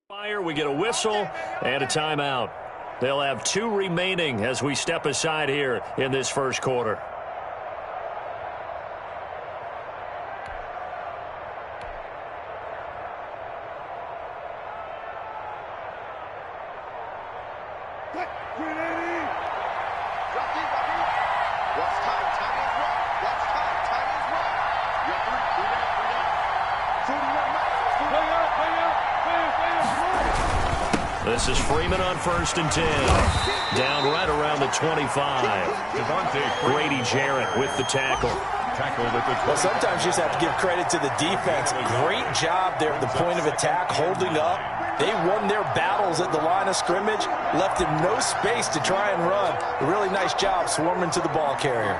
Fire, we get a whistle and a timeout. They'll have 2 remaining as we step aside here in this first quarter. This is Freeman on 1st and 10. Down right around the 25. Grady Jarrett with the tackle. Well, sometimes you just have to give credit to the defense. Great job there at the point of attack, holding up. They won their battles at the line of scrimmage, left him no space to try and run. A really nice job swarming to the ball carrier.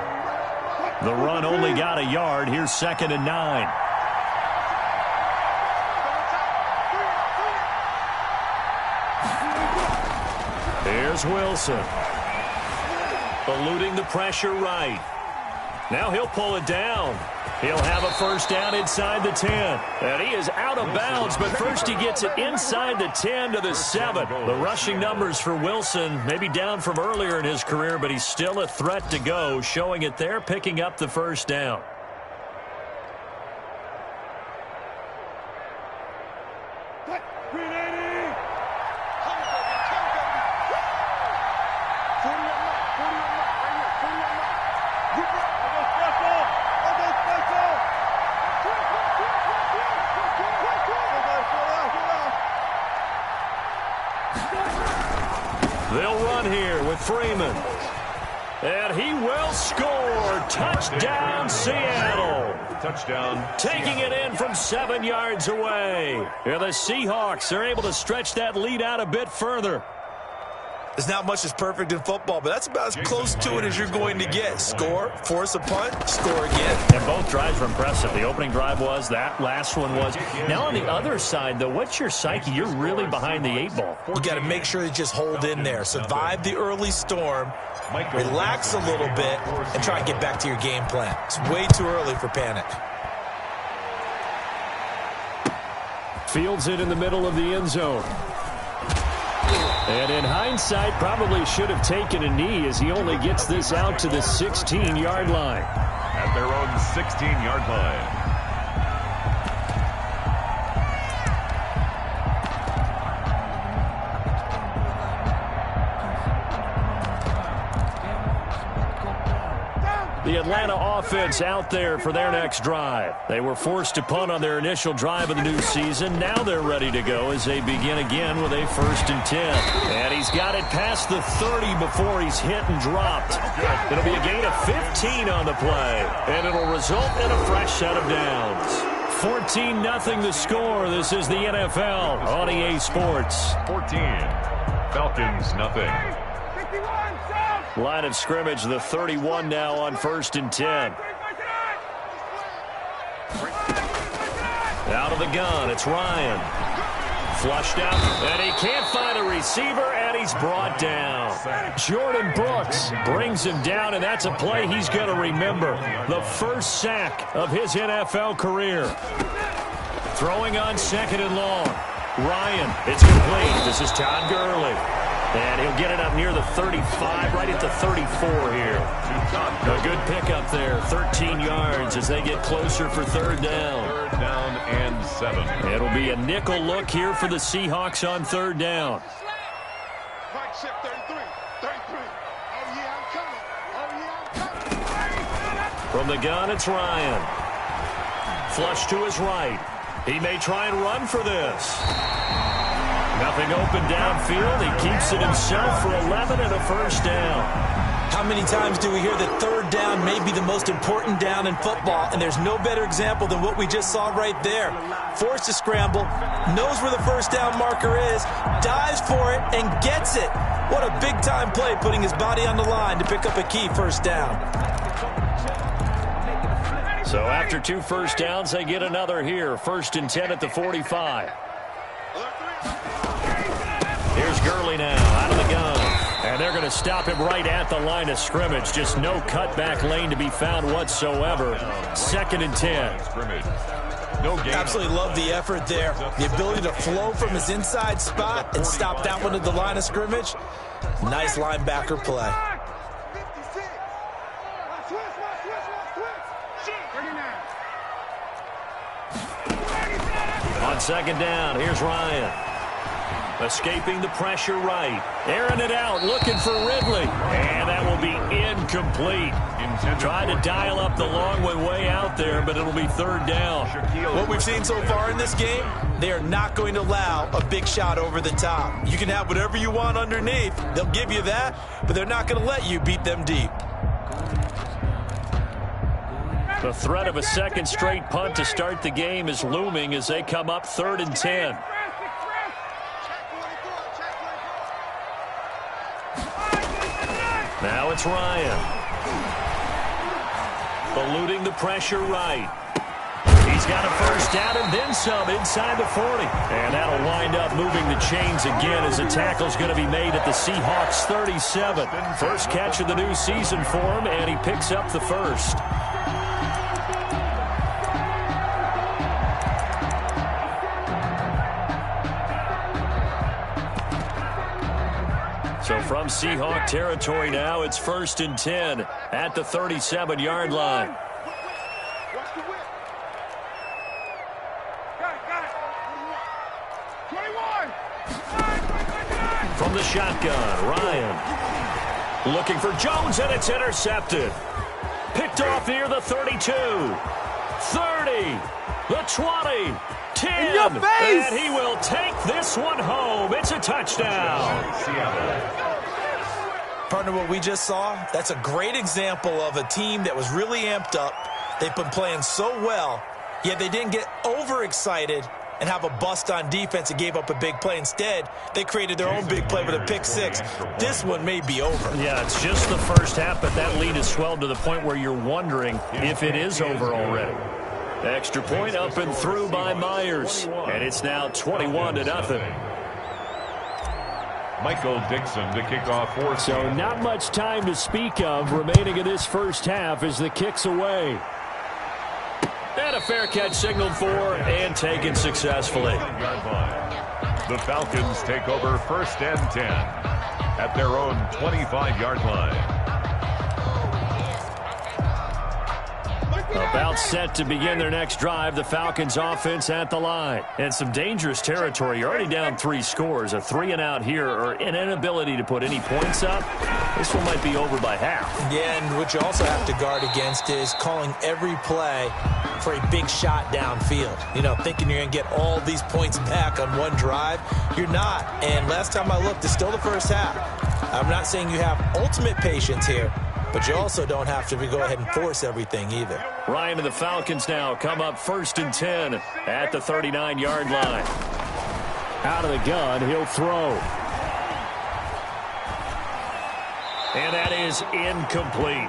The run only got a yard. Here's 2nd and 9. Here's Wilson. Eluding the pressure right. Now he'll pull it down. He'll have a first down inside the 10. And he is out of bounds, but first he gets it inside the 10 to the 7. The rushing numbers for Wilson maybe down from earlier in his career, but he's still a threat to go, showing it there, picking up the first down. They'll run here with Freeman. And he will score. Touchdown, Seattle. Touchdown. Taking it in from 7 yards away. And the Seahawks are able to stretch that lead out a bit further. There's not much that's perfect in football, but that's about as close to it as you're going to get. Score, force a punt, score again. And both drives were impressive. The opening drive was, that last one was. Now on the other side, though, what's your psyche? You're really behind the 8 ball. You got to make sure you just hold in there. Survive the early storm, relax a little bit, and try and get back to your game plan. It's way too early for panic. Fields it in the middle of the end zone. And in hindsight, probably should have taken a knee as he only gets this out to the 16-yard line. At their own 16-yard line. The Atlanta offense out there for their next drive. They were forced to punt on their initial drive of the new season. Now they're ready to go as they begin again with a 1st and 10. And he's got it past the 30 before he's hit and dropped. It'll be a gain of 15 on the play. And it'll result in a fresh set of downs. 14-0 the score. This is the NFL on EA Sports. 14. Falcons, nothing. Line of scrimmage, the 31 now on 1st and 10. Out of the gun, it's Ryan. Flushed out, and he can't find a receiver, and he's brought down. Jordan Brooks brings him down, and that's a play he's going to remember. The first sack of his NFL career. Throwing on 2nd and long. Ryan, it's complete. This is Todd Gurley. And he'll get it up near the 35, right at the 34 here. A good pickup there, 13 yards as they get closer for 3rd down. 3rd down and 7. It'll be a nickel look here for the Seahawks on 3rd down. From the gun, it's Ryan. Flush to his right. He may try and run for this. Nothing open downfield. He keeps it himself for 11 and a 1st down. How many times do we hear that 3rd down may be the most important down in football, and there's no better example than what we just saw right there. Forced to scramble, knows where the 1st down marker is, dives for it, and gets it. What a big-time play, putting his body on the line to pick up a key 1st down. So after 2 first downs, they get another here. 1st and 10 at the 45. Here's Gurley now, out of the gun. And they're going to stop him right at the line of scrimmage. Just no cutback lane to be found whatsoever. 2nd and 10. No gain. Absolutely love the effort there. The ability to flow from his inside spot and stop that one at the line of scrimmage. Nice linebacker play. On second down, here's Ryan. Escaping the pressure right. Airing it out, looking for Ridley. And that will be incomplete. Tried to dial up the long way out there, but it'll be third down. What we've seen so far in this game, they are not going to allow a big shot over the top. You can have whatever you want underneath. They'll give you that, but they're not going to let you beat them deep. The threat of a second straight punt to start the game is looming as they come up 3rd and 10. Now it's Ryan. Eluding the pressure right. He's got a first down and then some inside the 40. And that'll wind up moving the chains again as a tackle's going to be made at the Seahawks 37. First catch of the new season for him, and he picks up the first. So from Seahawk territory now, it's 1st and 10 at the 37-yard line. From the shotgun, Ryan looking for Jones, and it's intercepted. Picked off near the 32, 30, the 20, 10, and he will take this one home. It's a touchdown. Partner, what we just saw, that's a great example of a team that was really amped up. They've been playing so well, yet they didn't get overexcited and have a bust on defense and gave up a big play. Instead, they created their own big play with a pick six. This one may be over. Yeah, it's just the first half, but that lead has swelled to the point where you're wondering if it is over already. Extra point up and through by Myers, and it's now 21-0. Michael Dixon to kick off for. So not much time to speak of remaining in this first half as the kick's away. And a fair catch signaled for and taken successfully. The Falcons take over 1st and 10 at their own 25-yard line. About set to begin their next drive, the Falcons offense at the line. And some dangerous territory. You're already down 3 scores. A 3-and-out here or an inability to put any points up. This one might be over by half. Yeah, and what you also have to guard against is calling every play for a big shot downfield. You know, thinking you're going to get all these points back on one drive. You're not. And last time I looked, it's still the first half. I'm not saying you have ultimate patience here, but you also don't have to go ahead and force everything either. Ryan and the Falcons now come up 1st and 10 at the 39-yard line. Out of the gun, he'll throw. And that is incomplete.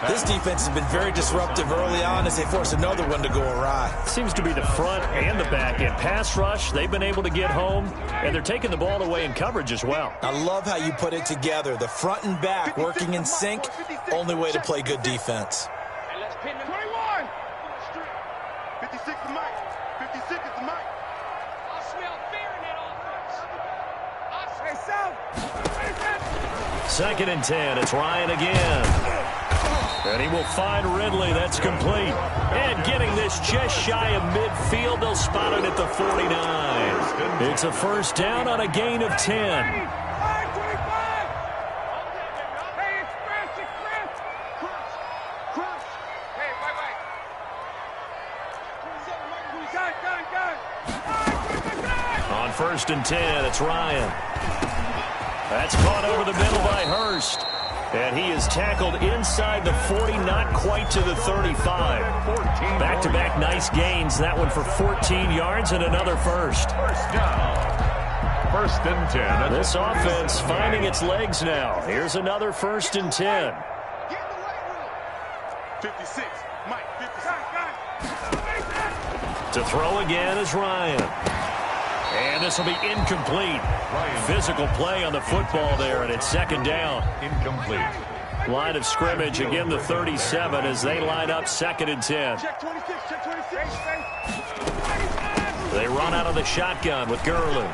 This defense has been very disruptive early on as they force another one to go awry. Seems to be the front and the back end. Pass rush, they've been able to get home, and they're taking the ball away in coverage as well. I love how you put it together. The front and back working in sync, only way to play good defense. 21. 56 is Mike. 56 is Mike. I smell fear in that offense. 2nd and 10, it's Ryan again. And he will find Ridley. That's complete. And getting this just shy of midfield, they'll spot it at the 49. It's a first down on a gain of 10. On 1st and 10, it's Ryan. That's caught over the middle by Hurst. And he is tackled inside the 40, not quite to the 35. Back-to-back nice gains. That one for 14 yards and another first. First down. 1st and 10. This offense finding its legs now. Here's another 1st and 10. 56. Mike, 56. To throw again is Ryan. And this will be incomplete. Physical play on the football there, and it's 2nd down. Incomplete. Line of scrimmage, again the 37 as they line up 2nd and 10. Check 26, check 26. They run out of the shotgun with Gurley.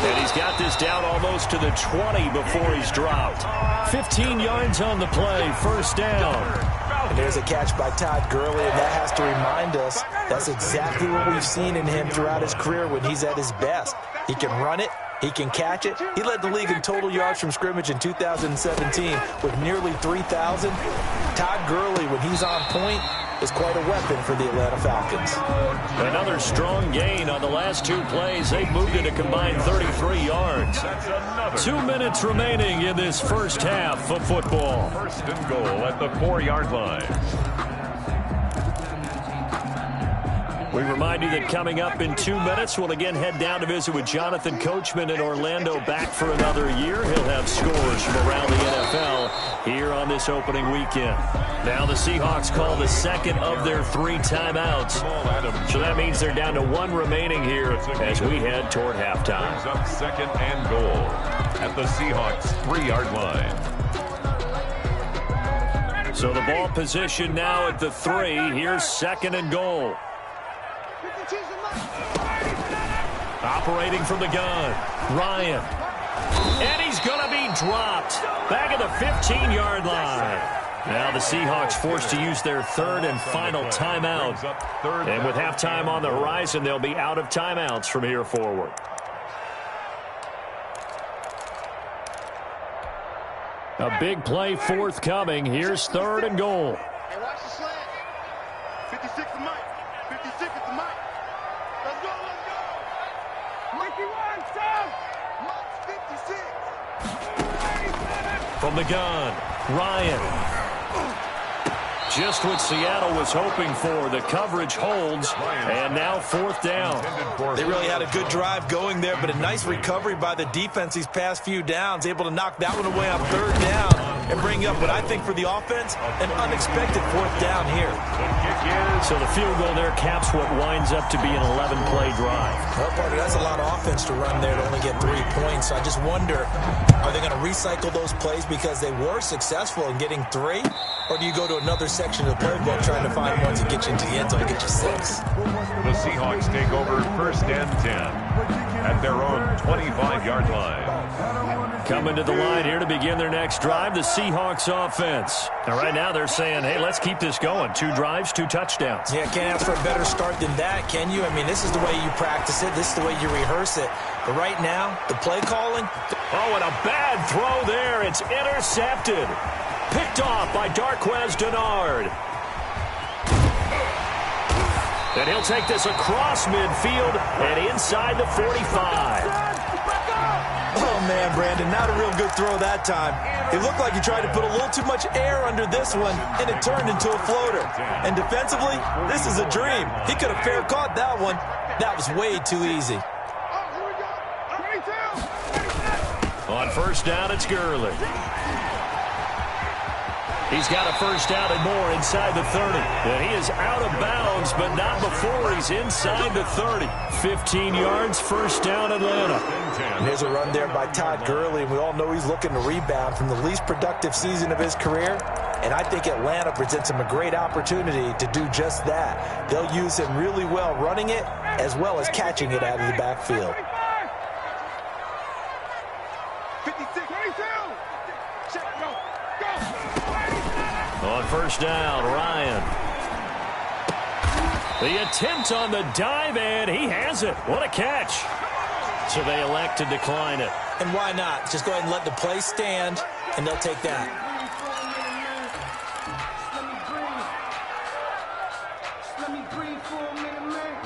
And he's got this down almost to the 20 before he's dropped. 15 yards on the play, 1st down. And there's a catch by Todd Gurley, and that has to remind us that's exactly what we've seen in him throughout his career when he's at his best. He can run it. He can catch it. He led the league in total yards from scrimmage in 2017 with nearly 3,000. Todd Gurley, when he's on point, is quite a weapon for the Atlanta Falcons. Another strong gain on the last 2 plays. They've moved it a combined 33 yards. 2 minutes remaining in this first half of football. 1st and goal at the 4-yard line. We remind you that coming up in 2 minutes, we'll again head down to visit with Jonathan Coachman in Orlando, back for another year. He'll have scores from around the NFL here on this opening weekend. Now the Seahawks call the 2nd of their 3 timeouts. So that means they're down to 1 remaining here as we head toward halftime. Brings up 2nd and goal at the Seahawks 3-yard line. So the ball position now at the 3. Here's 2nd and goal. Operating from the gun, Ryan. And he's going to be dropped back at the 15-yard line. Now the Seahawks forced to use their 3rd and final timeout. And with halftime on the horizon, they'll be out of timeouts from here forward. A big play forthcoming. Here's 3rd and goal. Hey, watch the slant. 56 is Mike. 56 is Mike. Let's go, let's go. Mikey one, Sam. Mike's 56. From the gun, Ryan. Just what Seattle was hoping for. The coverage holds, and now 4th down. They really had a good drive going there, but a nice recovery by the defense these past few downs, able to knock that one away on 3rd down and bring up what I think for the offense, an unexpected 4th down here. So the field goal there caps what winds up to be an 11-play drive. Well, Parker, that's a lot of offense to run there to only get 3 points. So I just wonder, are they going to recycle those plays because they were successful in getting 3? Or do you go to another section of the playbook trying to find ones that get you into the end zone and get you 6? The Seahawks take over 1st and 10 at their own 25-yard line. Coming to the line here to begin their next drive, the Seahawks offense. And right now they're saying, hey, let's keep this going. 2 drives, 2 touchdowns. Yeah, can't ask for a better start than that, can you? I mean, this is the way you practice it. This is the way you rehearse it. But right now, the play calling. Oh, and a bad throw there. It's intercepted. Picked off by Darqueze Dennard. And he'll take this across midfield and inside the 45. Oh, man, Brandon, not a real good throw that time. It looked like he tried to put a little too much air under this one, and it turned into a floater. And defensively, this is a dream. He could have fair caught that one. That was way too easy. On 1st down, it's Gurley. He's got a 1st down and more inside the 30. And he is out of bounds, but not before he's inside the 30. 15 yards, 1st down, Atlanta. And there's a run there by Todd Gurley. We all know he's looking to rebound from the least productive season of his career. And I think Atlanta presents him a great opportunity to do just that. They'll use him really well running it as well as catching it out of the backfield. 56, 22. Check, go, go. On 1st down, Ryan. The attempt on the dive, and he has it. What a catch. So they elect to decline it. And why not? Just go ahead and let the play stand, and they'll take that. Let me breathe for a minute, man.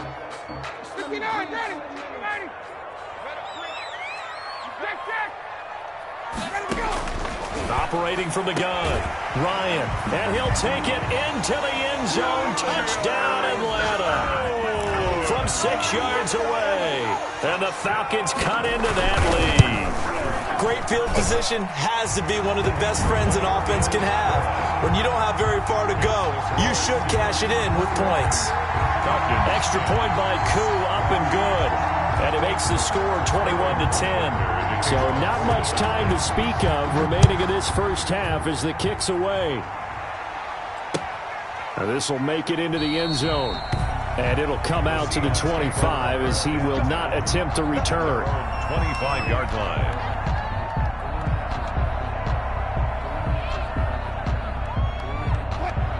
59, ready. Ready. Check. Ready to go. Operating from the gun, Ryan, and he'll take it into the end zone. Touchdown, Atlanta. From 6 yards away, and the Falcons cut into that lead. Great field position has to be one of the best friends an offense can have. When you don't have very far to go, you should cash it in with points. Extra point by Koo, up and good. And it makes the score 21-10. So not much time to speak of remaining in this first half as the kick's away. This will make it into the end zone. And it'll come out to the 25 as he will not attempt to return. 25-yard line.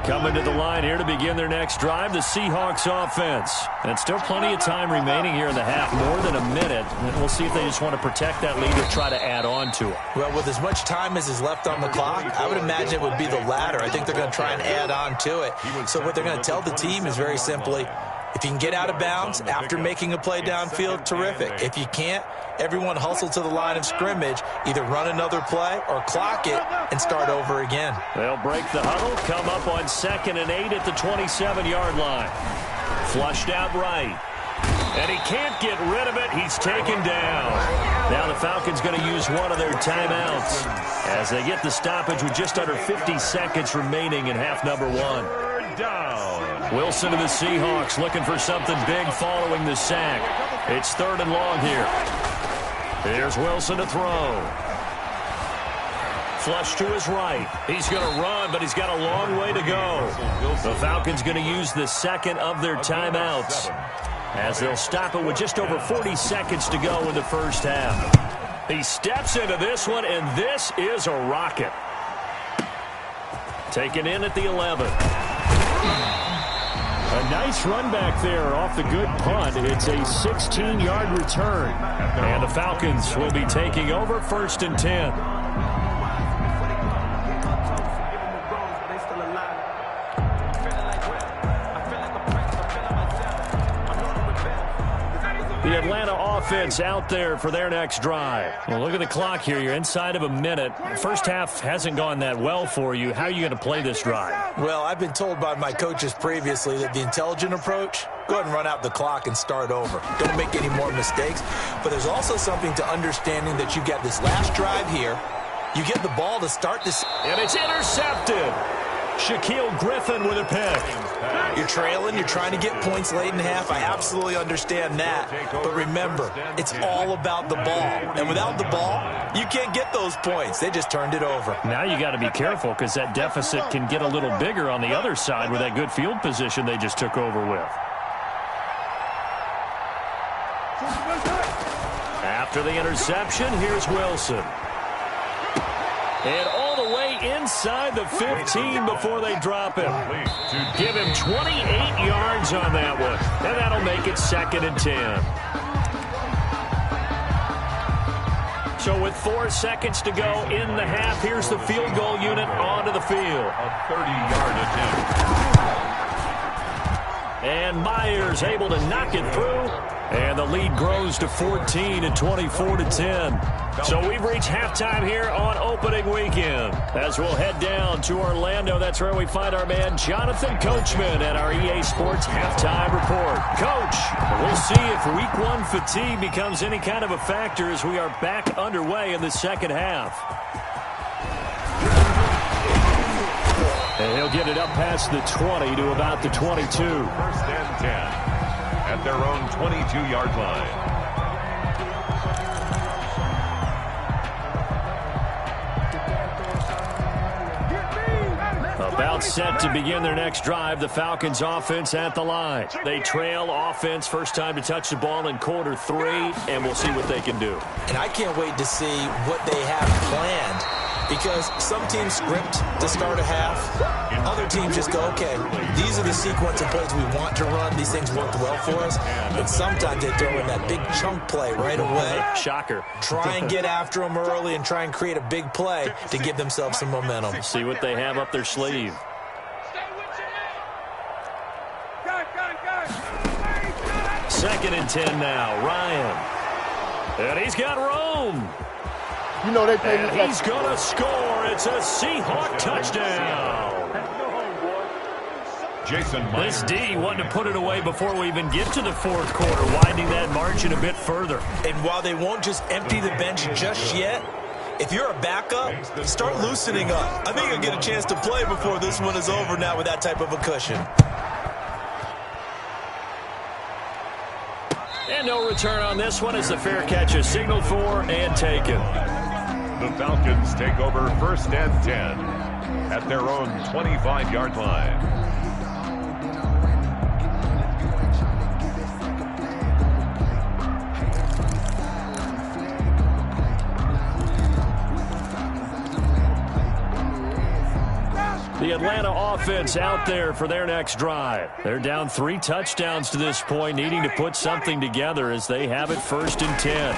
Coming to the line here to begin their next drive, the Seahawks offense. And still plenty of time remaining here in the half, more than a minute. And we'll see if they just want to protect that lead or try to add on to it. Well, with as much time as is left on the clock, I would imagine it would be the latter. I think they're going to try and add on to it. So what they're going to tell the team is very simply, if you can get out of bounds after making a play downfield, terrific. If you can't, everyone hustle to the line of scrimmage, either run another play or clock it and start over again. They'll break the huddle, come up on 2nd and 8 at the 27-yard line. Flushed out right. And he can't get rid of it. He's taken down. Now the Falcons going to use one of their timeouts as they get the stoppage with just under 50 seconds remaining in half number 1. Down. Wilson to the Seahawks looking for something big following the sack. It's 3rd and long here. Here's Wilson to throw. Flush to his right. He's going to run, but he's got a long way to go. The Falcons going to use the second of their timeouts as they'll stop it with just over 40 seconds to go in the first half. He steps into this one, and this is a rocket. Taken in at the 11. A nice run back there off the good punt. It's a 16-yard return. And the Falcons will be taking over 1st and 10. The Atlanta offense out there for their next drive. Well, look at the clock here. You're inside of a minute. First half hasn't gone that well for you. How are you going to play this drive? Well, I've been told by my coaches previously that the intelligent approach, go ahead and run out the clock and start over. Don't make any more mistakes. But there's also something to understanding that you get this last drive here. You get the ball to start this. And it's intercepted. Shaquille Griffin with a pick. You're trailing. You're trying to get points late in half. I absolutely understand that. But remember, it's all about the ball. And without the ball, you can't get those points. They just turned it over. Now you got to be careful because that deficit can get a little bigger on the other side with that good field position they just took over with. After the interception, here's Wilson. And all the way inside the 15 before they drop him. Give him 28 yards on that one. And that'll make it 2nd and 10. So with 4 seconds to go in the half, here's the field goal unit onto the field. A 30-yard attempt. And Myers able to knock it through. And the lead grows to 14 and 24-10. So we've reached halftime here on opening weekend. As we'll head down to Orlando, that's where we find our man Jonathan Coachman at our EA Sports Halftime Report. Coach, we'll see if Week 1 fatigue becomes any kind of a factor as we are back underway in the second half. And he'll get it up past the 20 to about the 22. 1st and 10 at their own 22-yard line. About set to begin their next drive, the Falcons offense at the line. They trail offense, first time to touch the ball in quarter 3, and we'll see what they can do. And I can't wait to see what they have planned, because some teams script to start a half. Other teams just go, okay, these are the sequence of plays we want to run. These things worked well for us. And sometimes they throw in that big chunk play right away. Shocker. Try and get after them early and try and create a big play to give themselves some momentum. See what they have up their sleeve. 2nd and 10 now. Ryan. And he's got Rome. You know they play. And he's going to score. It's a Seahawk touchdown. Jason Myers. This D wanted to put it away before we even get to the 4th quarter, winding that margin a bit further. And while they won't just empty the bench just yet, if you're a backup, start loosening up. I think you'll get a chance to play before this one is over now with that type of a cushion. And And no return on this one as the fair catch is signaled for and taken. The Falcons take over 1st and 10 at their own 25-yard line. The Atlanta offense out there for their next drive. They're down 3 touchdowns to this point, needing to put something together as they have it 1st and 10.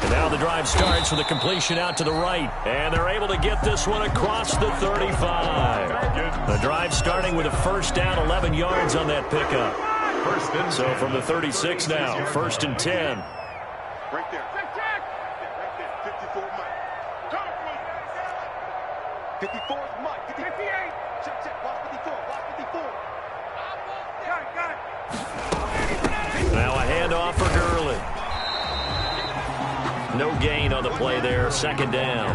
And now the drive starts with a completion out to the right. And they're able to get this one across the 35. The drive starting with a 1st down, 11 yards on that pickup. So from the 36 now, 1st and 10. Right there. Right there. 54 Mike. 54 is Mike. 58. Check. Watch 54. Watch 54. Got it. Now a handoff for Gurley. No gain on the play there. 2nd down.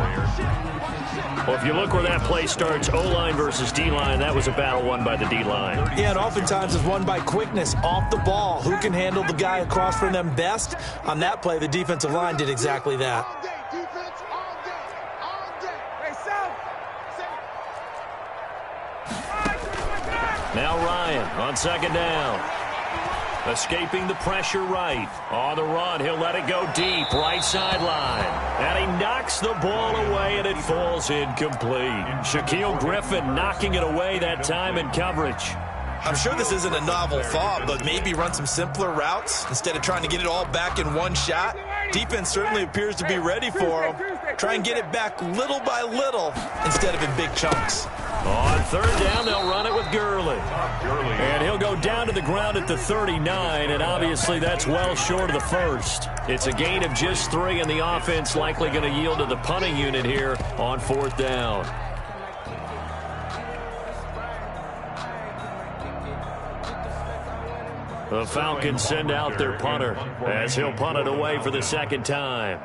Well, if you look where that play starts, O-line versus D-line, that was a battle won by the D-line. Yeah, and oftentimes it's won by quickness off the ball. Who can handle the guy across from them best? On that play, the defensive line did exactly that. All day, defense, all day. All day. Hey, Sam. Now Ryan on 2nd down. Escaping the pressure right. On the run, he'll let it go deep. Right sideline. And he knocks the ball away, and it falls incomplete. Shaquille Griffin knocking it away that time in coverage. I'm sure this isn't a novel thought, but maybe run some simpler routes instead of trying to get it all back in one shot. Defense certainly appears to be ready for him. Try and get it back little by little instead of in big chunks. On 3rd down, they'll run it with Gurley. And he'll go down to the ground at the 39, and obviously that's well short of the 1st. It's a gain of just 3, and the offense likely going to yield to the punting unit here on 4th down. The Falcons send out their punter as he'll punt it away for the 2nd time.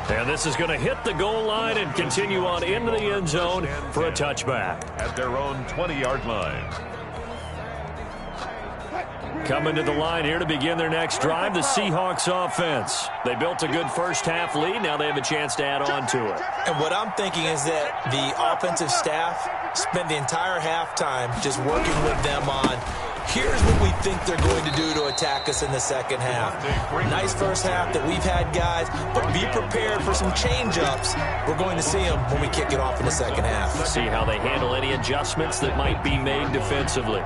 And this is going to hit the goal line and continue on into the end zone for a touchback. At their own 20-yard line. Coming to the line here to begin their next drive, the Seahawks offense. They built a good first-half lead. Now they have a chance to add on to it. And what I'm thinking is that the offensive staff spent the entire halftime just working with them on, here's what we think they're going to do to attack us in the 2nd half. Nice first half that we've had, guys, but be prepared for some change-ups. We're going to see them when we kick it off in the 2nd half. See how they handle any adjustments that might be made defensively.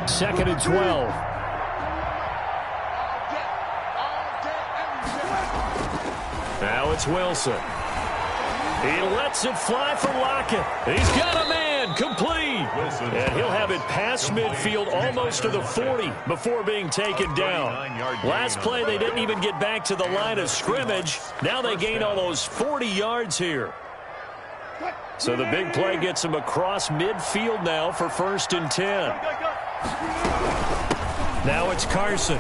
2nd and 12. Now it's Wilson. He lets it fly for Lockett. He's got a man complete. And he'll have it past midfield almost to the 40 before being taken down. Last play, they didn't even get back to the line of scrimmage. Now they gain almost 40 yards here. So the big play gets them across midfield now for 1st and 10. Now it's Carson.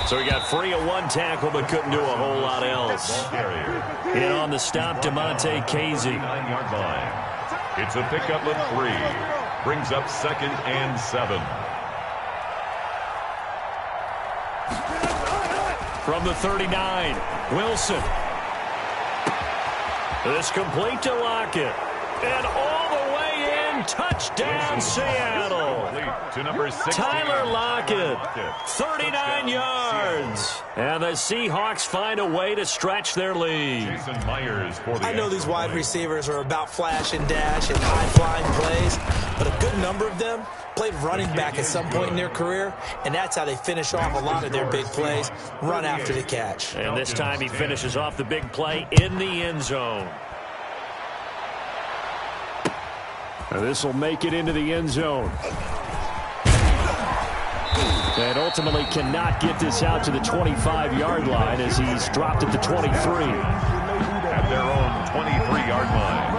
So he got free of 1 tackle but couldn't do a whole lot else. In on the stop, DeMonte Casey. It's a pickup of 3. Brings up 2nd and 7. From the 39, Wilson. This complete to Lockett. And all the way in, touchdown Seattle. To number 16. Tyler Lockett, 39 yards. And the Seahawks find a way to stretch their lead. Jason Myers for the I know these wide receivers are about flash and dash and high-flying plays, but a good number of them played running back at some point in their career, and that's how they finish off a lot of their big plays, run after the catch. And this time he finishes off the big play in the end zone. And this will make it into the end zone. And ultimately cannot get this out to the 25-yard line as he's dropped at the 23. At their own 23-yard line.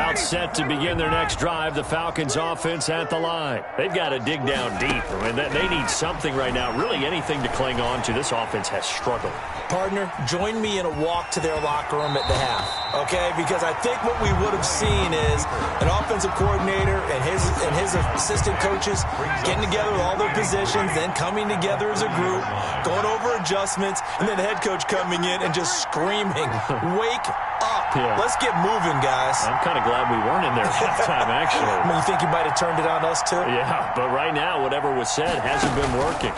About set to begin their next drive, the Falcons offense at the line. They've got to dig down deep. I mean, they need something right now, really anything to cling on to. This offense has struggled. Partner, join me in a walk to their locker room at the half, okay? Because I think what we would have seen is an offensive coordinator and his assistant coaches getting together with all their positions, then coming together as a group, going over adjustments, and then the head coach coming in and just screaming, wake up. Yeah. Let's get moving, guys. I'm kind of glad we weren't in there at halftime, actually. I mean, you think you might have turned it on us, too? Yeah, but right now, whatever was said hasn't been working.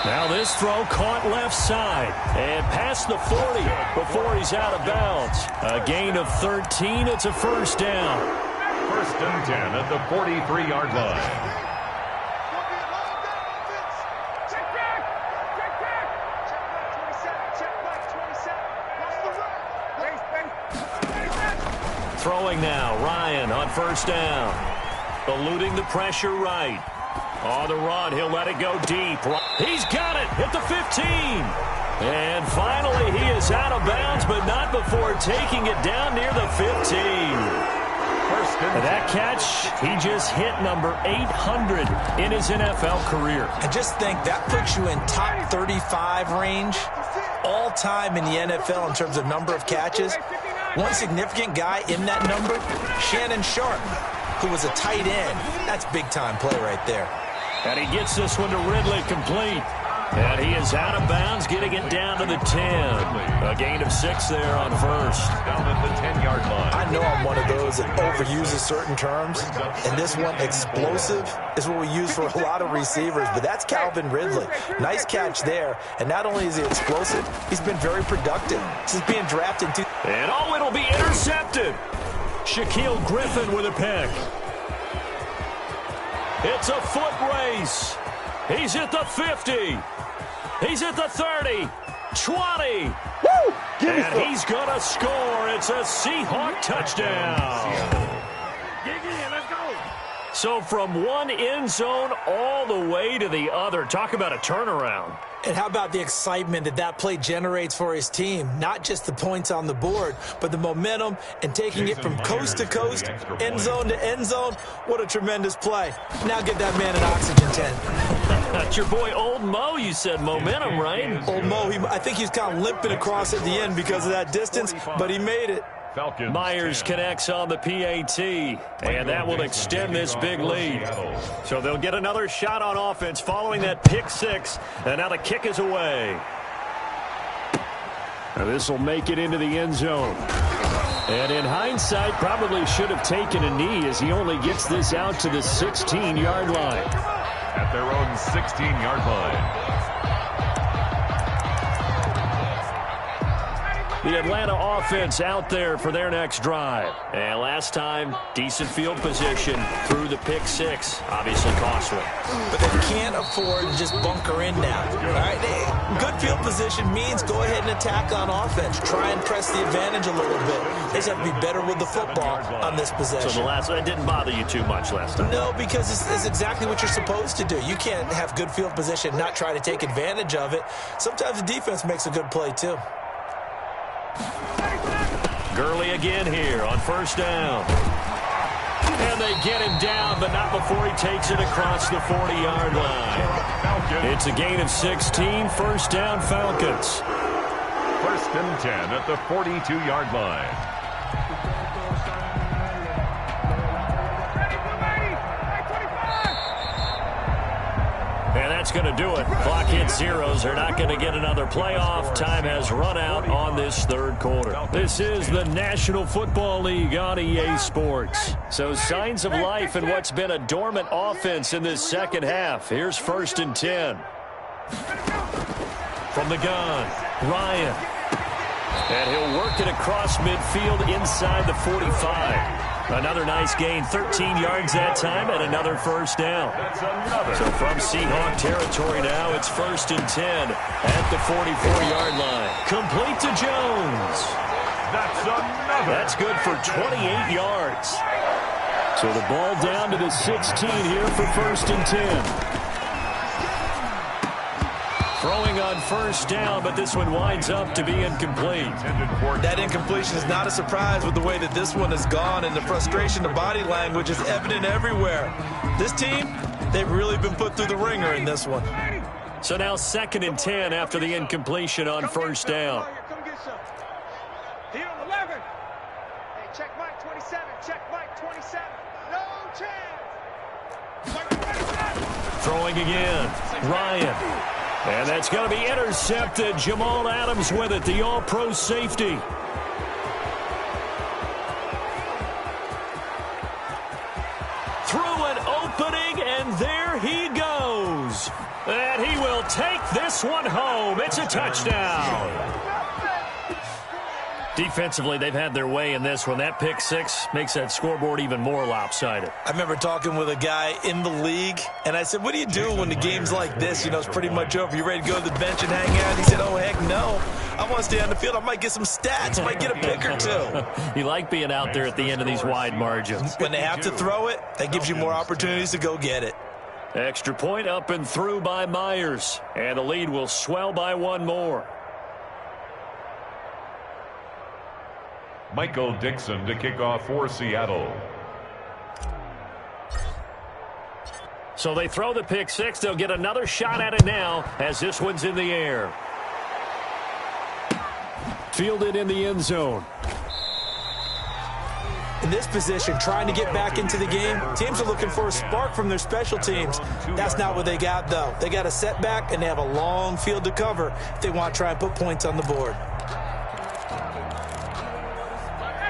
Now this throw caught left side and past the 40 before he's out of bounds. A gain of 13. It's a first down. First and 10 at the 43-yard line. Throwing now, Ryan on first down. Eluding the pressure right. On the run, he'll let it go deep. He's got it at the 15. And finally, he is out of bounds, but not before taking it down near the 15. And that catch, he just hit number 800 in his NFL career. I just think that puts you in top 35 range all time in the NFL in terms of number of catches. One significant guy in that number, Shannon Sharp, who was a tight end. That's big-time play right there. And he gets this one to Ridley complete. And he is out of bounds, getting it down to the 10. A gain of 6 there on first. Down at the 10-yard line. I know I'm one of those that overuses certain terms. And this one, explosive, is what we use for a lot of receivers. But that's Calvin Ridley. Nice catch there. And not only is he explosive, he's been very productive. He's being drafted. And it'll be intercepted. Shaquille Griffin with a pick. It's a foot race. He's at the 50. He's at the 30. 20. Woo! And he's going to score. It's a Seahawk touchdown. Dig in, let's go. So from one end zone all the way to the other. Talk about a turnaround. And how about the excitement that play generates for his team? Not just the points on the board, but the momentum and taking it from coast to coast, end zone to end zone. What a tremendous play. Now get that man an oxygen tent. That's your boy Old Mo, you said. Momentum, right? Old Mo, I think he's kind of limping across at the end because of that distance, but he made it. Falcons Myers 10. connects on the PAT, and that will extend this big lead. So they'll get another shot on offense following that pick six, and now the kick is away. Now this will make it into the end zone. And in hindsight, probably should have taken a knee as he only gets this out to the 16-yard line. At their own 16-yard line. The Atlanta offense out there for their next drive. And last time, decent field position through the pick six. Obviously costly. But they can't afford to just bunker in now. All right? Good field position means go ahead and attack on offense. Try and press the advantage a little bit. They just have to be better with the football on this possession. So it didn't bother you too much last time? No, because it's exactly what you're supposed to do. You can't have good field position, not try to take advantage of it. Sometimes the defense makes a good play, too. Gurley again here on first down. And they get him down, but not before he takes it across the 40-yard line. It's a gain of 16, first down Falcons. First and 10 at the 42-yard line. And that's going to do it. Clock hits zeros. They're not going to get another playoff. Time has run out on this third quarter. This is the National Football League on EA Sports. So signs of life in what's been a dormant offense in this second half. Here's first and 10. From the gun, Ryan. And he'll work it across midfield inside the 45. Another nice gain, 13 yards that time, and another first down. So from Seahawk territory now, it's first and 10 at the 44-yard line. Complete to Jones. That's good for 28 yards. So the ball down to the 16 here for first and 10. Throwing on first down, but this one winds up to be incomplete. That incompletion is not a surprise with the way that this one has gone, and the frustration, the body language is evident everywhere. This team, they've really been put through the ringer in this one. So now 2nd and 10 after the incompletion on first down. Here on 11. Hey, check Mike 27. Check Mike 27. No chance. Mike 27. Throwing again. Ryan. And that's going to be intercepted. Jamal Adams with it, the all-pro safety. Through an opening, and there he goes. And he will take this one home. It's a touchdown. Defensively, they've had their way in this one. That pick six makes that scoreboard even more lopsided. I remember talking with a guy in the league, and I said, what do you do when the game's like this? You know, it's pretty much over. You ready to go to the bench and hang out? He said, oh, heck no. I want to stay on the field. I might get some stats. Might get a pick or two. You like being out there at the end of these wide margins. When they have to throw it, that gives you more opportunities to go get it. Extra point up and through by Myers. And the lead will swell by one more. Michael Dixon to kick off for Seattle. So they throw the pick six. They'll get another shot at it now as this one's in the air. Fielded in the end zone. In this position, trying to get back into the game, teams are looking for a spark from their special teams. That's not what they got, though. They got a setback, and they have a long field to cover if they want to try and put points on the board.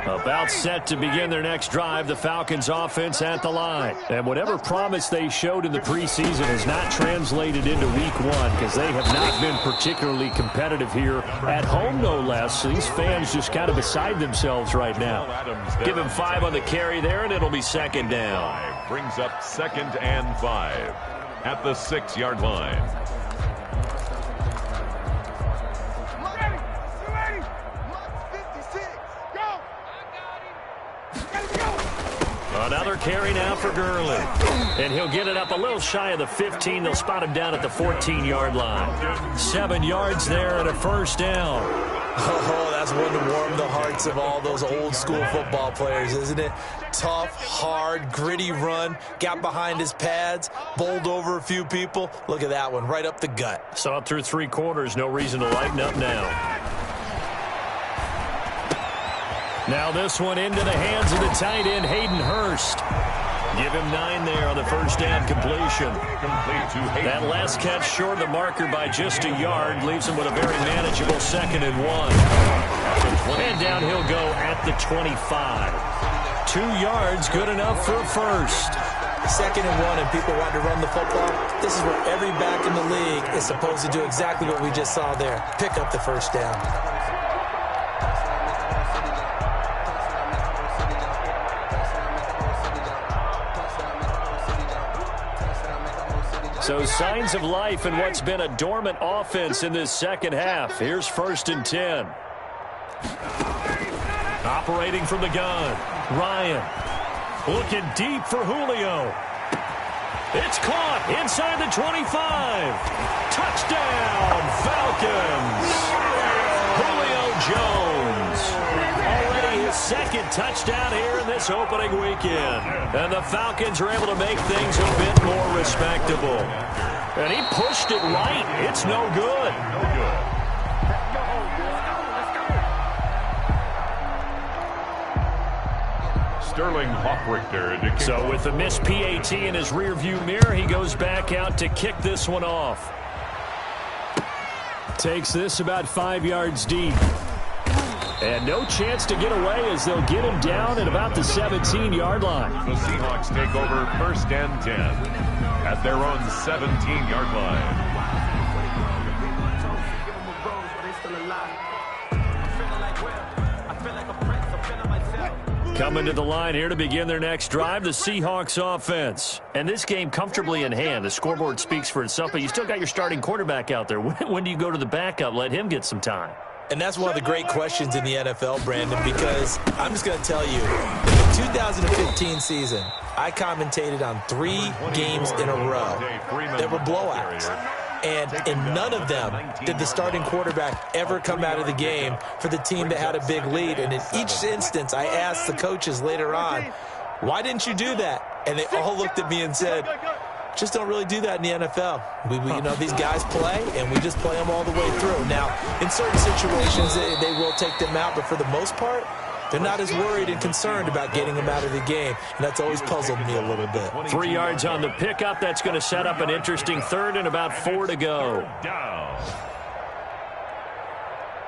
About set to begin their next drive, the Falcons offense at the line. And whatever promise they showed in the preseason has not translated into week one because they have not been particularly competitive here at home, no less. So these fans just kind of beside themselves right now. Give him 5 on the carry there, and it'll be 2nd down. Brings up 2nd and 5 at the 6-yard line. Another carry now for Gurley. And he'll get it up a little shy of the 15. They'll spot him down at the 14-yard line. 7 yards there and a first down. Oh, that's one to warm the hearts of all those old school football players, isn't it? Tough, hard, gritty run. Got behind his pads, bowled over a few people. Look at that one, right up the gut. Saw it through 3 quarters. No reason to lighten up now. Now this one into the hands of the tight end, Hayden Hurst. Give him 9 there on the first down completion. That last catch short of the marker by just a yard leaves him with a very manageable 2nd and 1. And down he'll go at the 25. 2 yards, good enough for a first. 2nd and 1 and people want to run the football. This is where every back in the league is supposed to do exactly what we just saw there. Pick up the first down. So signs of life in what's been a dormant offense in this second half. Here's 1st and 10. Operating from the gun. Ryan looking deep for Julio. It's caught inside the 25. Touchdown, Falcons. Julio Jones. Already his 2nd touchdown here in this opening weekend. And the Falcons are able to make things a bit more respectable. And he pushed it right. It's no good. Sterling Hoffrichter. So with the missed PAT in his rearview mirror, he goes back out to kick this one off. Takes this about 5 yards deep. And no chance to get away as they'll get him down at about the 17-yard line. The Seahawks take over 1st and 10 at their own 17-yard line. Coming to the line here to begin their next drive, the Seahawks offense. And this game comfortably in hand. The scoreboard speaks for itself, but you still got your starting quarterback out there. When do you go to the backup? Let him get some time. And that's one of the great questions in the NFL, Brandon, because I'm just going to tell you, in the 2015 season, I commentated on 3 games in a row that were blowouts. And in none of them did the starting quarterback ever come out of the game for the team that had a big lead. And in each instance, I asked the coaches later on, why didn't you do that? And they all looked at me and said, just don't really do that in the NFL. These guys play, and we just play them all the way through. Now, in certain situations, they will take them out, but for the most part, they're not as worried and concerned about getting them out of the game, and that's always puzzled me a little bit. 3 yards on the pickup. That's going to set up an interesting third and about 4 to go.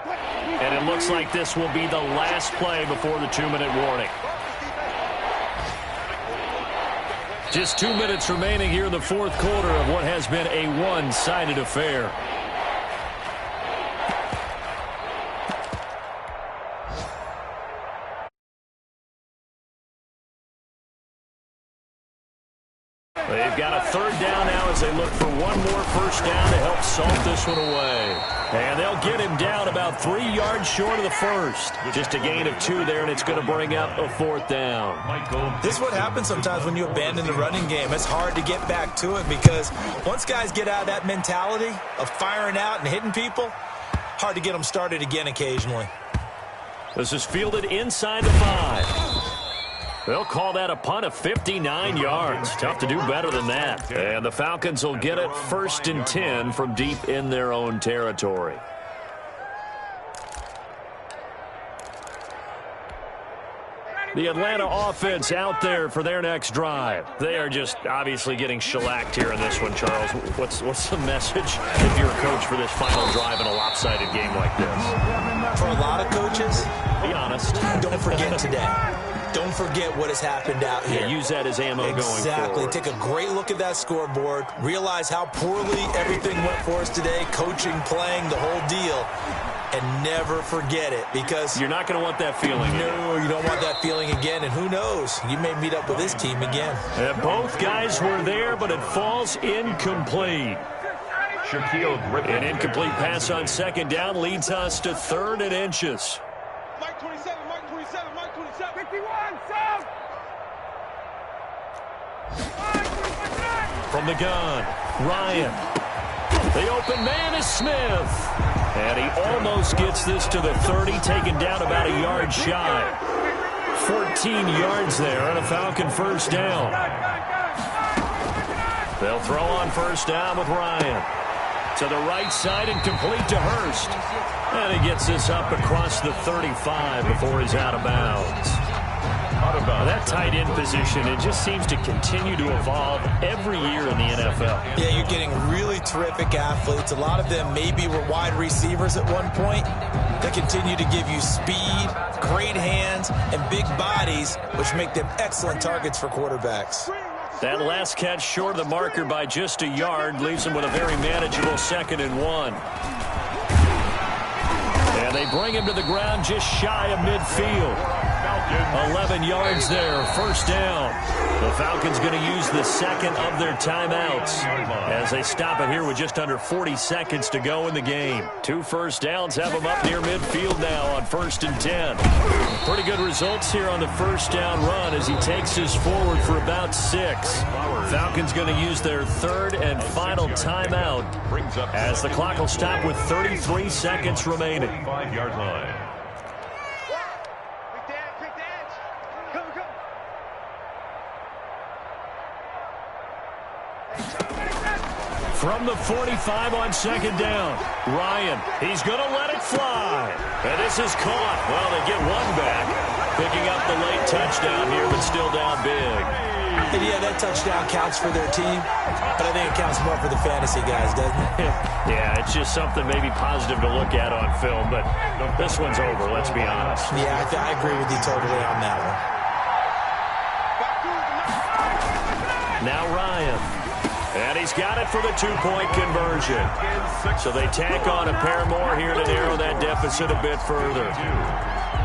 And it looks like this will be the last play before the 2-minute warning. Just 2 minutes remaining here in the fourth quarter of what has been a one-sided affair. They've got a third down now as they look for one more first down to help salt this one away. And they'll get him down about 3 yards short of the first. Just a gain of 2 there, and it's going to bring up a fourth down. This is what happens sometimes when you abandon the running game. It's hard to get back to it because once guys get out of that mentality of firing out and hitting people, hard to get them started again occasionally. This is fielded inside the 5. They'll call that a punt of 59 yards. Tough to do better than that. And the Falcons will get it 1st and 10 from deep in their own territory. The Atlanta offense out there for their next drive. They are just obviously getting shellacked here in this one, Charles. What's the message if you're a coach for this final drive in a lopsided game like this? For a lot of coaches, be honest. Don't forget today. Don't forget what has happened out here. Yeah, use that as ammo going forward. Exactly. Take a great look at that scoreboard. Realize how poorly everything went for us today. Coaching, playing, the whole deal. And never forget it because you're not going to want that feeling. No, you don't want that feeling again. And who knows? You may meet up with this team again. Both guys were there, but it falls incomplete. Shaquille Griffin. An incomplete pass on second down leads us to 3rd and inches. Mike 27, Mike 27, Mike 27. 51, Sam! From the gun, Ryan. The open man is Smith. And he almost gets this to the 30, taken down about a yard shy. 14 yards there on a Falcon first down. They'll throw on first down with Ryan. To the right side and complete to Hurst. And he gets this up across the 35 before he's out of bounds. That tight end position, it just seems to continue to evolve every year in the NFL. Yeah, you're getting really terrific athletes. A lot of them maybe were wide receivers at one point. They continue to give you speed, great hands, and big bodies, which make them excellent targets for quarterbacks. That last catch short of the marker by just a yard leaves them with a very manageable 2nd and 1. And they bring him to the ground just shy of midfield. 11 yards there, first down. The Falcons going to use the second of their timeouts as they stop it here with just under 40 seconds to go in the game. 2 first downs have them up near midfield now on 1st and 10. Pretty good results here on the first down run as he takes us forward for about 6. Falcons going to use their 3rd and final timeout as the clock will stop with 33 seconds remaining. 5-yard line. From the 45 on second down, Ryan, he's going to let it fly. And this is caught. Well, they get one back. Picking up the late touchdown here, but still down big. And yeah, that touchdown counts for their team, but I think it counts more for the fantasy guys, doesn't it? Yeah, it's just something maybe positive to look at on film, but this one's over, let's be honest. Yeah, I agree with you totally on that one. Now Ryan. And he's got it for the 2-point conversion. So they tack on a pair more here to narrow that deficit a bit further.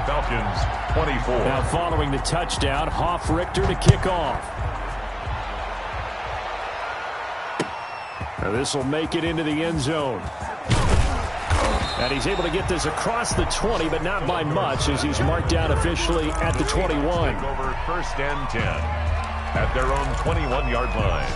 Falcons 24. Now following the touchdown, Hoff-Richter to kick off. Now this will make it into the end zone. And he's able to get this across the 20, but not by much as he's marked down officially at the 21. Over 1st and 10 at their own 21-yard line.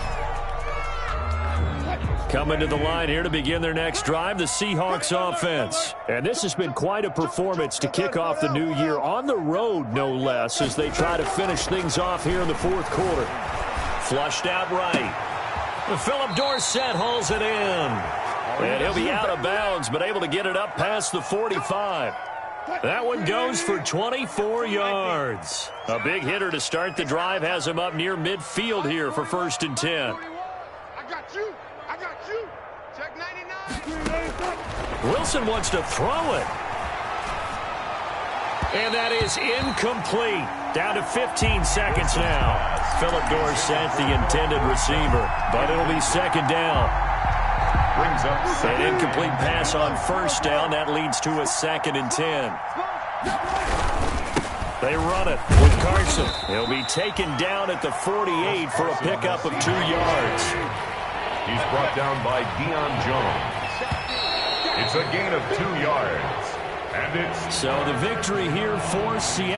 Coming to the line here to begin their next drive, the Seahawks offense. And this has been quite a performance to kick off the new year on the road, no less, as they try to finish things off here in the fourth quarter. Flushed out right. Philip Dorsett hauls it in. And he'll be out of bounds, but able to get it up past the 45. That one goes for 24 yards. A big hitter to start the drive has him up near midfield here for 1st and 10. I got you. I got you. Check 99. Wilson wants to throw it. And that is incomplete. Down to 15 seconds now. Philip Dorsett, the intended receiver. But it'll be 2nd down. Brings up An incomplete pass on 1st down. That leads to a 2nd and 10. They run it with Carson. He'll be taken down at the 48 for a pickup of 2 yards. He's brought down by Deion Jones. It's a gain of 2 yards. And it's So the victory here for Seattle.